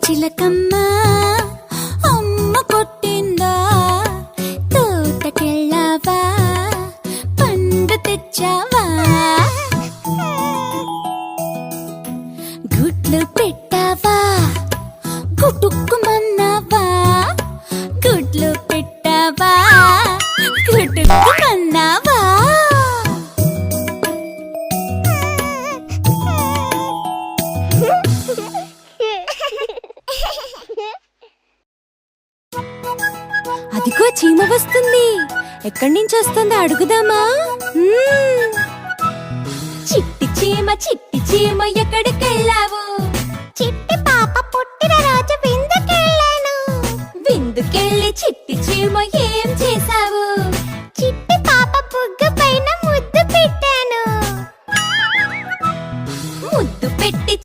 చిలకమ్మ అమ్మ కొట్టిందా తోటకెళ్ళావా పండు తెచ్చావా గుడ్లు పెట్టావా గుటుక్కుమన్నావా గుడ్లు పెట్టావా గుటుక్కుమన్నావా అదిగో చీమ వస్తుంది. ఎక్కడి నుంచి వస్తుందో అడుగుదామా? చిట్టి చీమ ఎక్కడికెళ్ళా